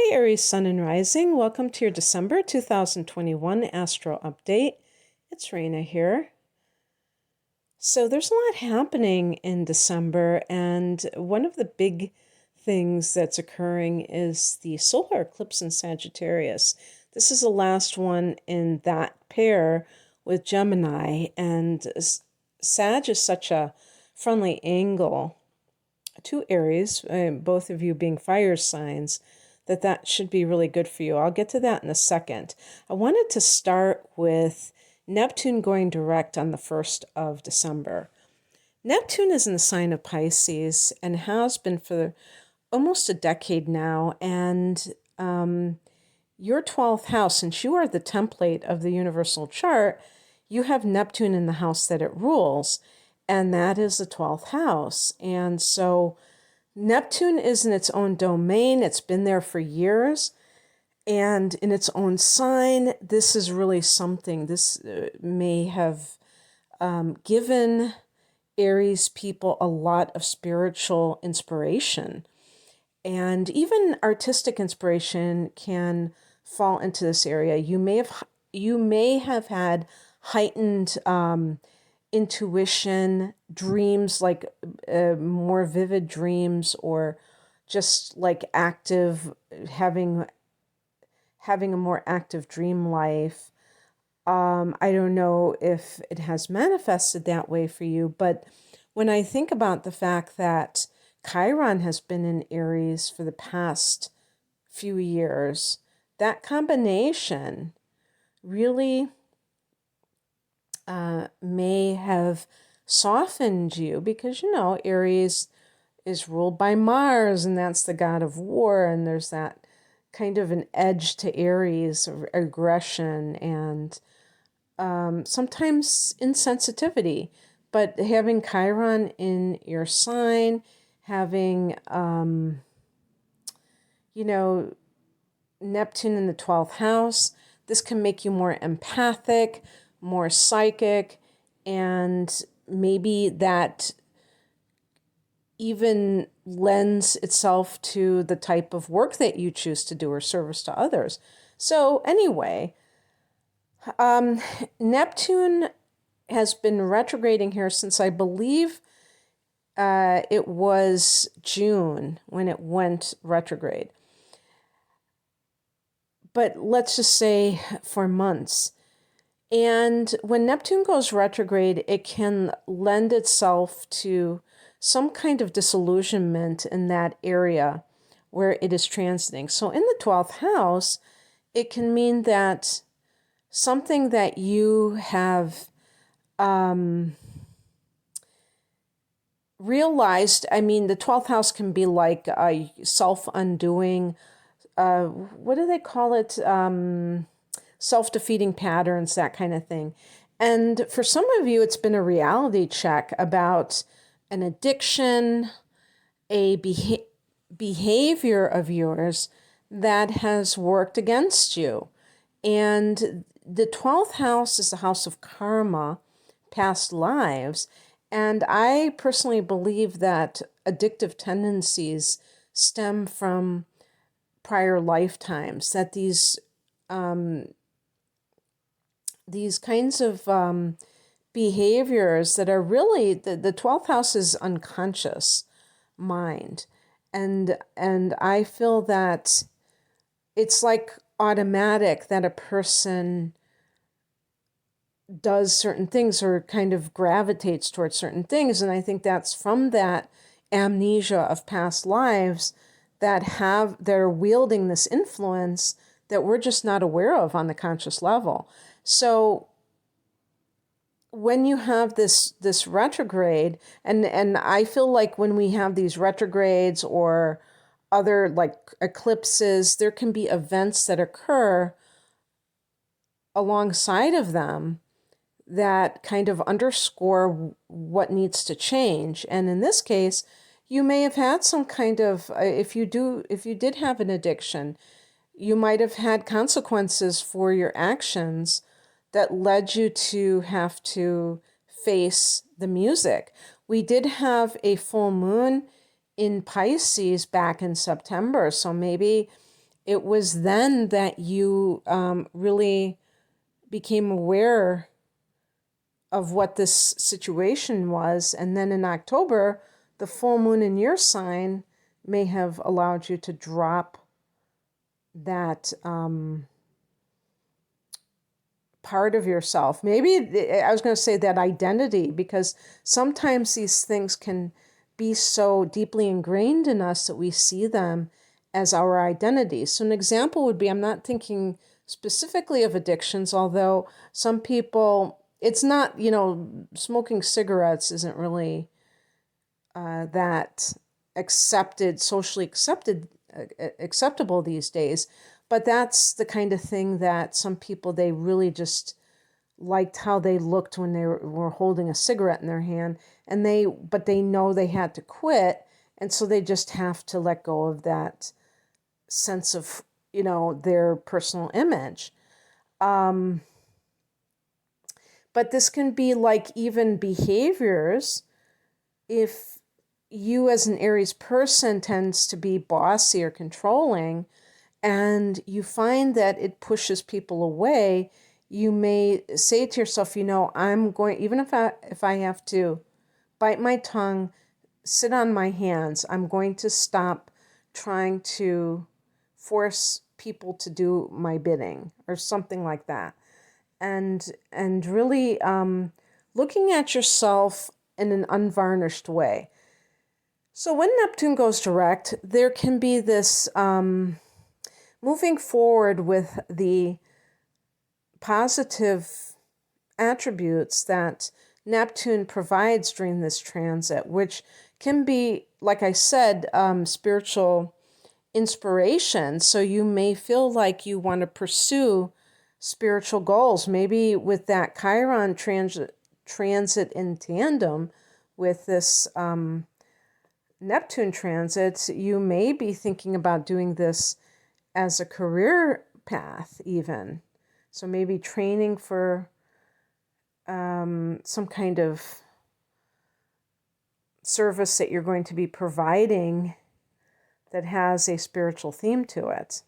Hi, Aries Sun and Rising. Welcome to your December 2021 Astro Update. It's Raina here. So there's a lot happening in December, and one of the big things that's occurring is the solar eclipse in Sagittarius. This is the last one in that pair with Gemini, and Sag is such a friendly angle to Aries, both of you being fire signs, that should be really good for you. I'll get to that in a second. I wanted to start with Neptune going direct on the 1st of December. Neptune is in the sign of Pisces and has been for almost a decade now. And your 12th house, since you are the template of the universal chart, you have Neptune in the house that it rules, and that is the 12th house. And so Neptune is in its own domain. It's been there for years. And in its own sign, this is really something. This may have given Aries people a lot of spiritual inspiration. And even artistic inspiration can fall into this area. You may have had heightened intuition, dreams, like more vivid dreams, or just like having a more active dream life. I don't know if it has manifested that way for you, but when I think about the fact that Chiron has been in Aries for the past few years, that combination really may have softened you, because Aries is ruled by Mars, and that's the god of war, and there's that kind of an edge to Aries of aggression and sometimes insensitivity. But having Chiron in your sign, having Neptune in the 12th house, this can make you more empathic, more psychic, and maybe that even lends itself to the type of work that you choose to do or service to others. So anyway, Neptune has been retrograding here since, I believe, it was June when it went retrograde. But let's just say for months. And when Neptune goes retrograde, it can lend itself to some kind of disillusionment in that area where it is transiting. So in the 12th house, it can mean that something that you have realized, the 12th house can be like a self-undoing, what do they call it? Self-defeating patterns, that kind of thing. And for some of you, it's been a reality check about an addiction, a behavior of yours that has worked against you. And the 12th house is the house of karma, past lives. And I personally believe that addictive tendencies stem from prior lifetimes, that these kinds of behaviors that are really, the 12th house is unconscious mind. And I feel that it's like automatic that a person does certain things or kind of gravitates towards certain things. And I think that's from that amnesia of past lives that are wielding this influence that we're just not aware of on the conscious level. So when you have this retrograde, and I feel like when we have these retrogrades or other like eclipses, there can be events that occur alongside of them that kind of underscore what needs to change. And in this case, you may have had some kind of, if you did have an addiction, you might have had consequences for your actions that led you to have to face the music. We did have a full moon in Pisces back in September, so maybe it was then that you really became aware of what this situation was. And then in October, the full moon in your sign may have allowed you to drop that part of yourself. Maybe I was going to say that identity, because sometimes these things can be so deeply ingrained in us that we see them as our identity. So an example would be, I'm not thinking specifically of addictions, although some people, it's not, smoking cigarettes isn't really that socially acceptable these days. But that's the kind of thing that some people, they really just liked how they looked when they were holding a cigarette in their hand, but they know they had to quit, and so they just have to let go of that sense of, their personal image. But this can be like even behaviors. If you as an Aries person tends to be bossy or controlling, and you find that it pushes people away, you may say to yourself, I'm going, even if I have to bite my tongue, sit on my hands, I'm going to stop trying to force people to do my bidding, or something like that. And really looking at yourself in an unvarnished way. So when Neptune goes direct, there can be this moving forward with the positive attributes that Neptune provides during this transit, which can be, like I said, spiritual inspiration. So you may feel like you want to pursue spiritual goals, maybe with that Chiron transit in tandem with this Neptune transit. You may be thinking about doing this as a career path even. So maybe training for some kind of service that you're going to be providing that has a spiritual theme to it.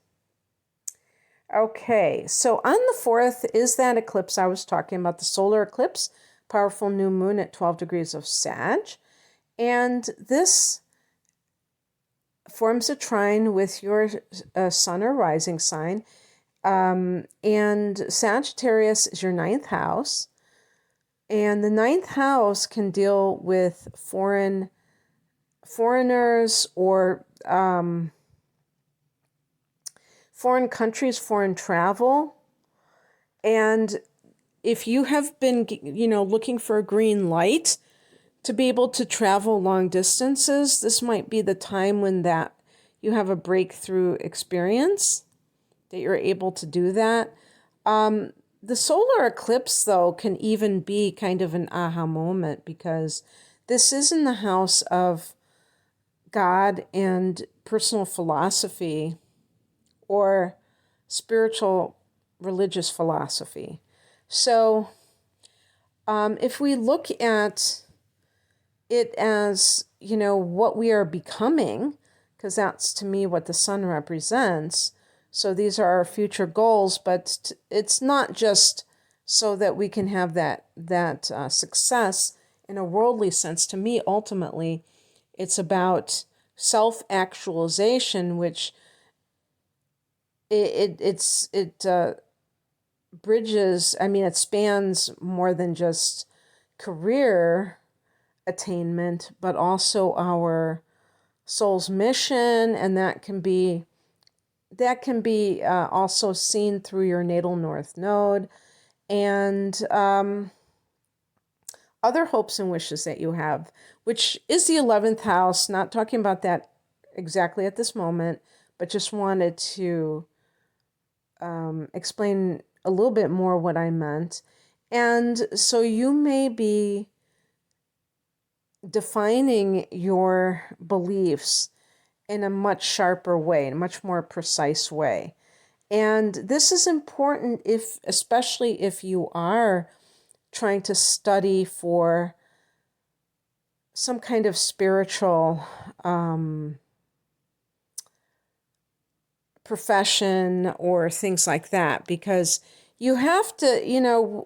Okay, so on the 4th is that eclipse I was talking about, the solar eclipse, powerful new moon at 12 degrees of Sag. And this forms a trine with your sun or rising sign. And Sagittarius is your 9th house. And the 9th house can deal with foreigners or foreign countries, foreign travel. And if you have been, looking for a green light to be able to travel long distances, this might be the time when that you have a breakthrough experience, that you're able to do that. The solar eclipse, though, can even be kind of an aha moment, because this is in the house of God and personal philosophy, or spiritual religious philosophy. So if we look at it as, what we are becoming, because that's to me what the sun represents. So these are our future goals, but it's not just so that we can have that success in a worldly sense. To me, ultimately, it's about self-actualization, which it bridges. It spans more than just career attainment, but also our soul's mission, and that can be also seen through your natal north node, and other hopes and wishes that you have, which is the 11th house. Not talking about that exactly at this moment, but just wanted to explain a little bit more what I meant. And so you may be defining your beliefs in a much sharper way, in a much more precise way. And this is important especially if you are trying to study for some kind of spiritual profession or things like that, because you have to,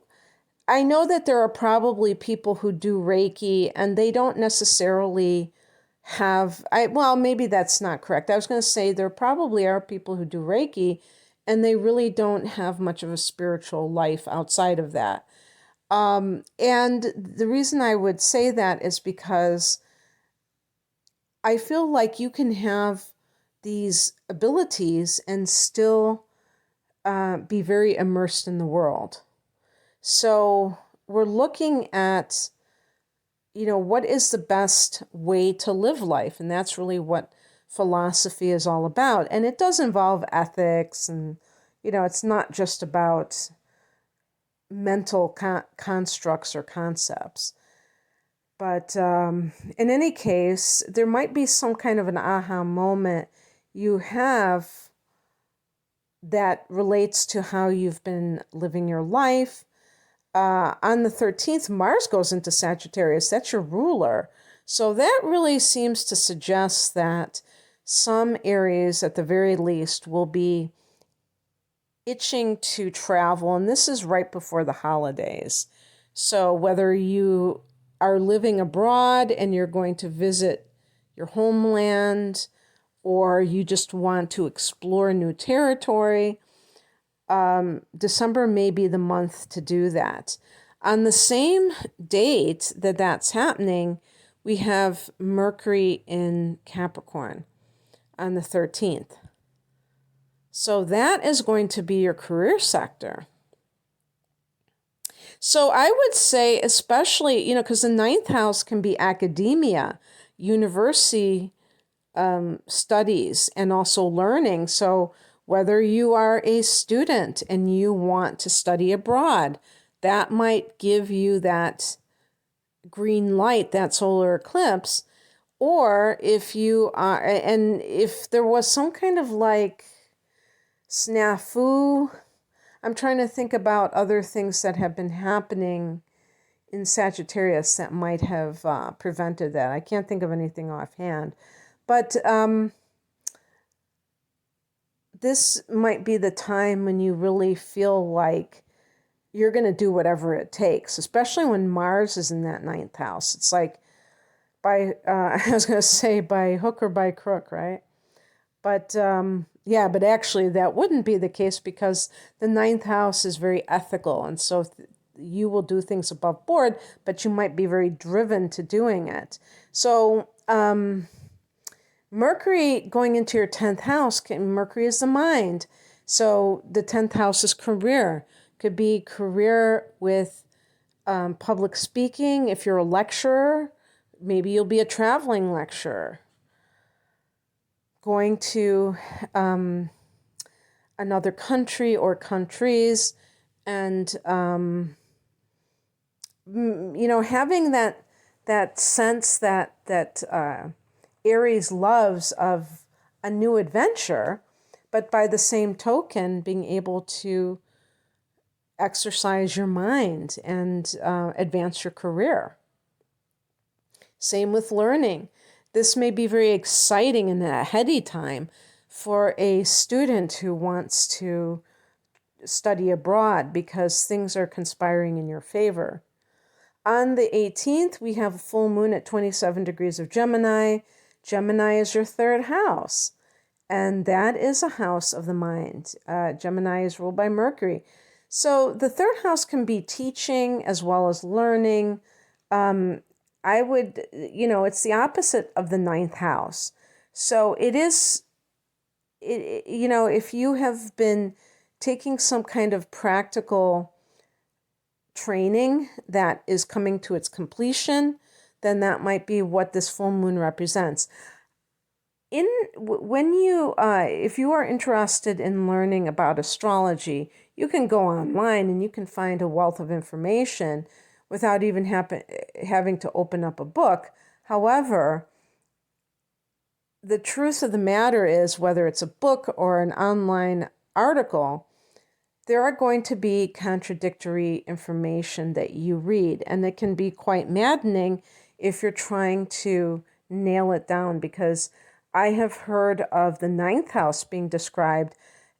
I know that there are probably people who do Reiki and they don't necessarily well, maybe that's not correct. I was going to say there probably are people who do Reiki and they really don't have much of a spiritual life outside of that. And the reason I would say that is because I feel like you can have these abilities and still be very immersed in the world. So we're looking at, what is the best way to live life? And that's really what philosophy is all about. And it does involve ethics and, it's not just about mental constructs or concepts. But in any case, there might be some kind of an aha moment you have that relates to how you've been living your life. On the 13th, Mars goes into Sagittarius. That's your ruler. So that really seems to suggest that some Aries, at the very least, will be itching to travel. And this is right before the holidays. So whether you are living abroad and you're going to visit your homeland, or you just want to explore new territory, December may be the month to do that. On the same date that that's happening, we have Mercury in Capricorn on the 13th. So that is going to be your career sector. So I would say, especially, because the ninth house can be academia, university studies, and also learning. So whether you are a student and you want to study abroad, that might give you that green light, that solar eclipse. Or if you are, and if there was some kind of like snafu, I'm trying to think about other things that have been happening in Sagittarius that might have prevented that. I can't think of anything offhand. But this might be the time when you really feel like you're going to do whatever it takes, especially when Mars is in that ninth house. It's like I was going to say by hook or by crook, right? But yeah, but actually that wouldn't be the case because the ninth house is very ethical. And so you will do things above board, but you might be very driven to doing it. So Mercury going into your 10th house, Mercury is the mind. So the 10th house is career. Could be career with public speaking. If you're a lecturer, maybe you'll be a traveling lecturer. Going to another country or countries, and having that sense that Aries loves of a new adventure, but by the same token, being able to exercise your mind and advance your career. Same with learning. This may be very exciting and a heady time for a student who wants to study abroad because things are conspiring in your favor. On the 18th, we have a full moon at 27 degrees of Gemini. Gemini is your third house, and that is a house of the mind. Gemini is ruled by Mercury. So the third house can be teaching as well as learning. I would, it's the opposite of the ninth house. So it is, if you have been taking some kind of practical training that is coming to its completion, then that might be what this full moon represents. If you are interested in learning about astrology, you can go online and you can find a wealth of information without even having to open up a book. However, the truth of the matter is, whether it's a book or an online article, there are going to be contradictory information that you read, and it can be quite maddening if you're trying to nail it down, because I have heard of the ninth house being described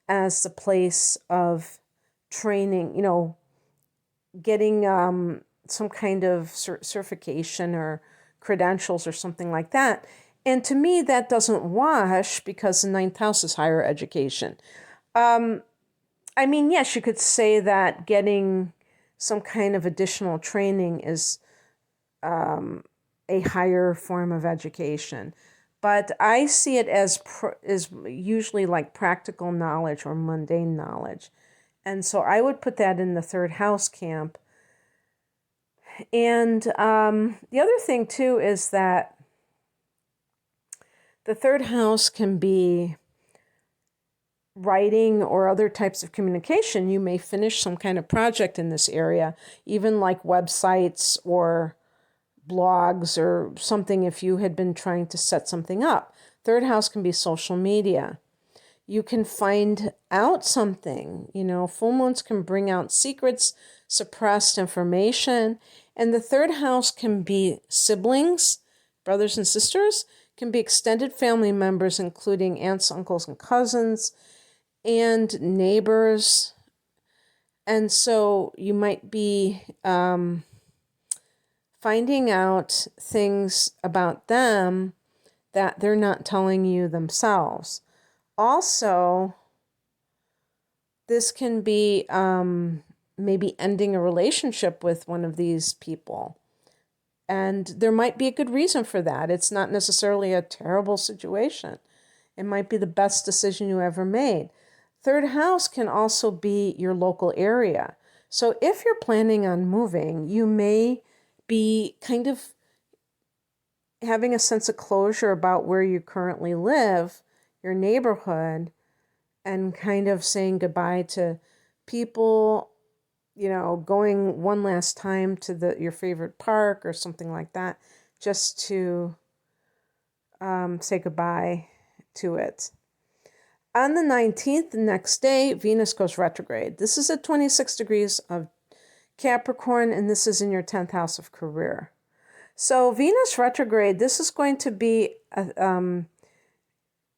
as the place of training, getting some kind of certification or credentials or something like that. And to me, that doesn't wash because the ninth house is higher education. I mean, yes, you could say that getting some kind of additional training is a higher form of education. But I see it as usually like practical knowledge or mundane knowledge. And so I would put that in the third house camp. And the other thing, too, is that the third house can be writing or other types of communication. You may finish some kind of project in this area, even like websites or blogs or something if you had been trying to set something up. Third house can be social media. You can find out something. Full moons can bring out secrets, suppressed information. And the third house can be siblings, brothers and sisters, can be extended family members, including aunts, uncles, and cousins, and neighbors. And so you might be finding out things about them that they're not telling you themselves. Also, this can be maybe ending a relationship with one of these people. And there might be a good reason for that. It's not necessarily a terrible situation. It might be the best decision you ever made. Third house can also be your local area. So if you're planning on moving, you may be kind of having a sense of closure about where you currently live, your neighborhood, and kind of saying goodbye to people, going one last time to your favorite park or something like that, just to say goodbye to it. On the 19th, the next day, Venus goes retrograde. This is at 26 degrees of Capricorn, and this is in your 10th house of career. So Venus retrograde, this is going to be,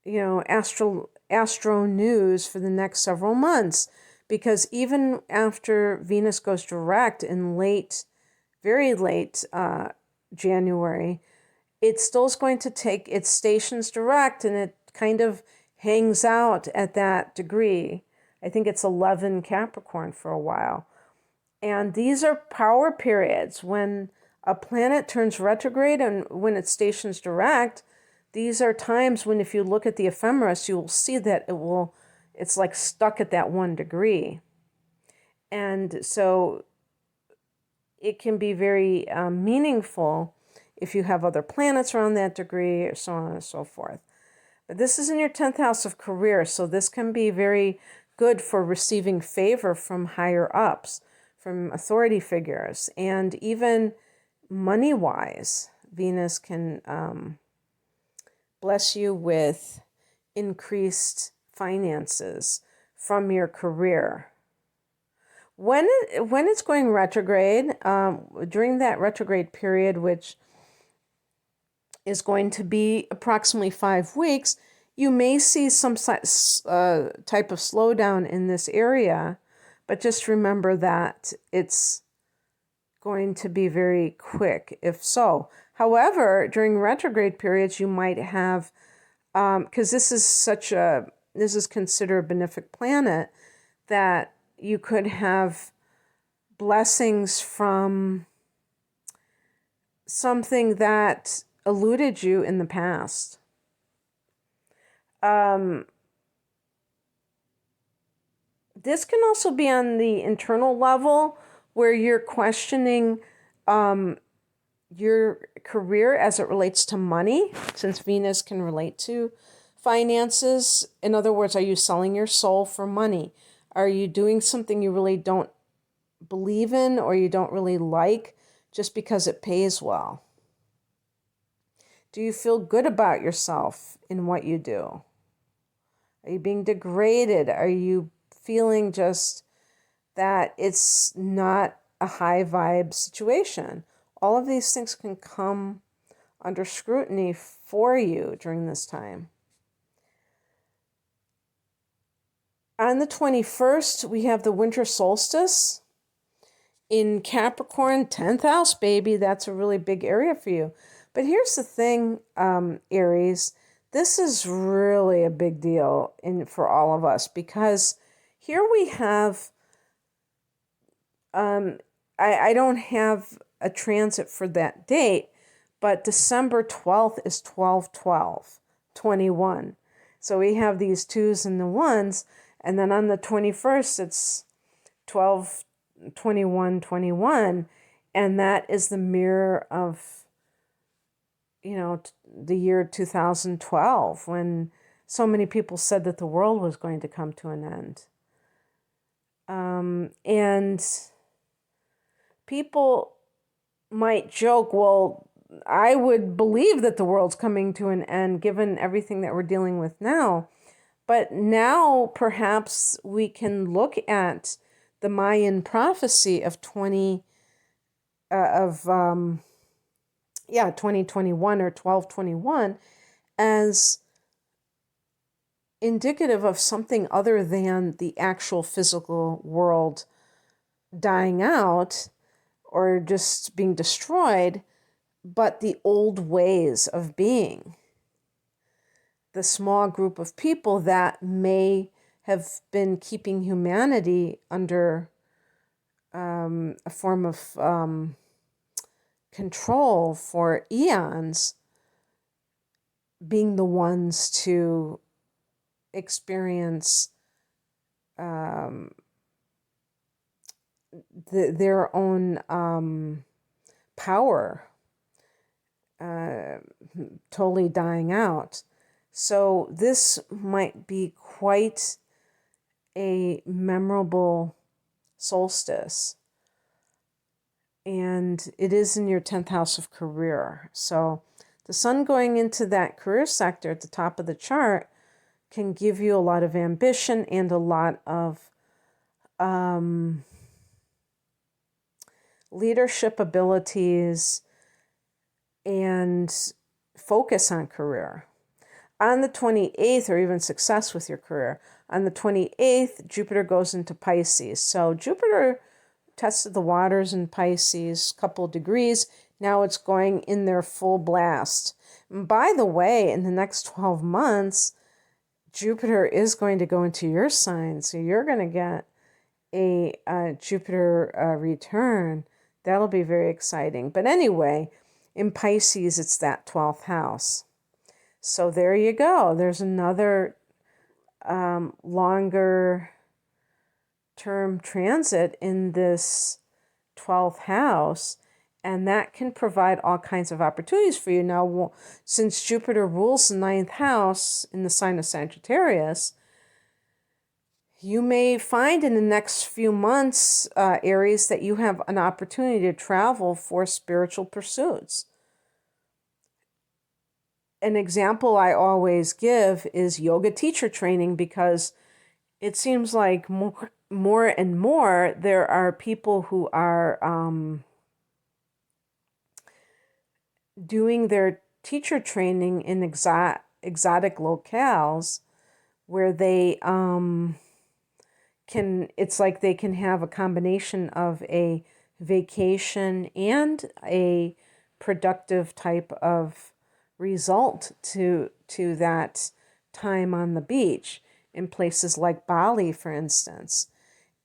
astro news for the next several months, because even after Venus goes direct in very late January, it still is going to take its stations direct, and it kind of hangs out at that degree. I think it's 11 Capricorn for a while. And these are power periods. When a planet turns retrograde and when it stations direct, these are times when if you look at the ephemeris, you will see that it's like stuck at that 1 degree. And so it can be very meaningful if you have other planets around that degree, or so on and so forth. But this is in your 10th house of career, so this can be very good for receiving favor from higher ups, from authority figures, and even money-wise, Venus can bless you with increased finances from your career. When it's going retrograde, during that retrograde period, which is going to be approximately 5 weeks, you may see some type of slowdown in this area, but just remember that it's going to be very quick, if so. However, during retrograde periods, you might have, because this is considered a benefic planet, that you could have blessings from something that eluded you in the past. This can also be on the internal level, where you're questioning your career as it relates to money, since Venus can relate to finances. In other words, are you selling your soul for money? Are you doing something you really don't believe in or you don't really like just because it pays well? Do you feel good about yourself in what you do? Are you being degraded? Are you feeling just that it's not a high vibe situation? All of these things can come under scrutiny for you during this time. On the 21st, we have the winter solstice in Capricorn, 10th house, baby. That's a really big area for you. But here's the thing, Aries, this is really a big deal for all of us, because here we have, I don't have a transit for that date, but December 12th is 12/12, 21. So we have these 2s and the 1s, and then on the 21st, it's 12/21/21, and that is the mirror of, the year 2012, when so many people said that the world was going to come to an end. And people might joke, well, I would believe that the world's coming to an end given everything that we're dealing with now. But now perhaps we can look at the Mayan prophecy of 2021 or 12/21 as indicative of something other than the actual physical world dying out or just being destroyed, but the old ways of being. The small group of people that may have been keeping humanity under a form of control for eons, being the ones to experience their own power totally dying out. So this might be quite a memorable solstice. And it is in your 10th house of career. So the sun going into that career sector at the top of the chart can give you a lot of ambition and a lot of leadership abilities and focus on career. On the 28th, or even success with your career, on the 28th, Jupiter goes into Pisces. So Jupiter tested the waters in Pisces, couple degrees. Now it's going in their full blast. And by the way, in the next 12 months, Jupiter is going to go into your sign. So you're going to get a Jupiter return. That'll be very exciting. But anyway, in Pisces, it's that 12th house. So there you go. There's another longer term transit in this 12th house, and that can provide all kinds of opportunities for you. Now, since Jupiter rules the 9th house in the sign of Sagittarius, you may find in the next few months, Aries, that you have an opportunity to travel for spiritual pursuits. An example I always give is yoga teacher training, because it seems like more and more there are people who are doing their teacher training in exotic locales where they it's like they can have a combination of a vacation and a productive type of result to that time on the beach in places like Bali, for instance.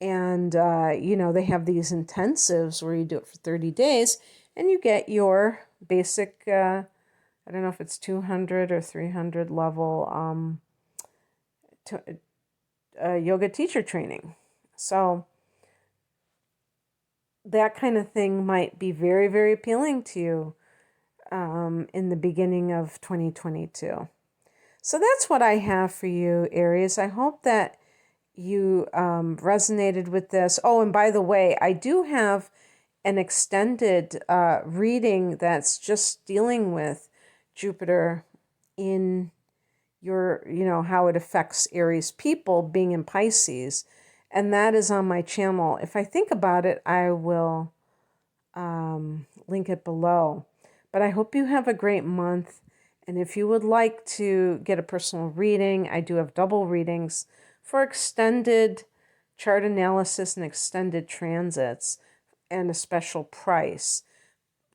And, they have these intensives where you do it for 30 days and you get your basic, I don't know if it's 200 or 300 level yoga teacher training. So that kind of thing might be very, very appealing to you in the beginning of 2022. So that's what I have for you, Aries. I hope that you resonated with this. Oh, and by the way, I do have an extended reading that's just dealing with Jupiter in your, how it affects Aries people being in Pisces. And that is on my channel. If I think about it, I will link it below. But I hope you have a great month. And if you would like to get a personal reading, I do have double readings for extended chart analysis and extended transits and a special price.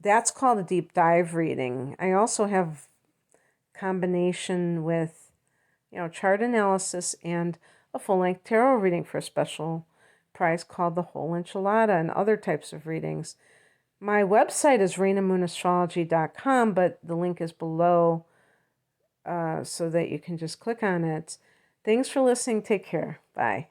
That's called a deep dive reading. I also have combination with, chart analysis and a full-length tarot reading for a special price called the whole enchilada, and other types of readings. My website is rainamoonastrology.com, but the link is below so that you can just click on it. Thanks for listening. Take care. Bye.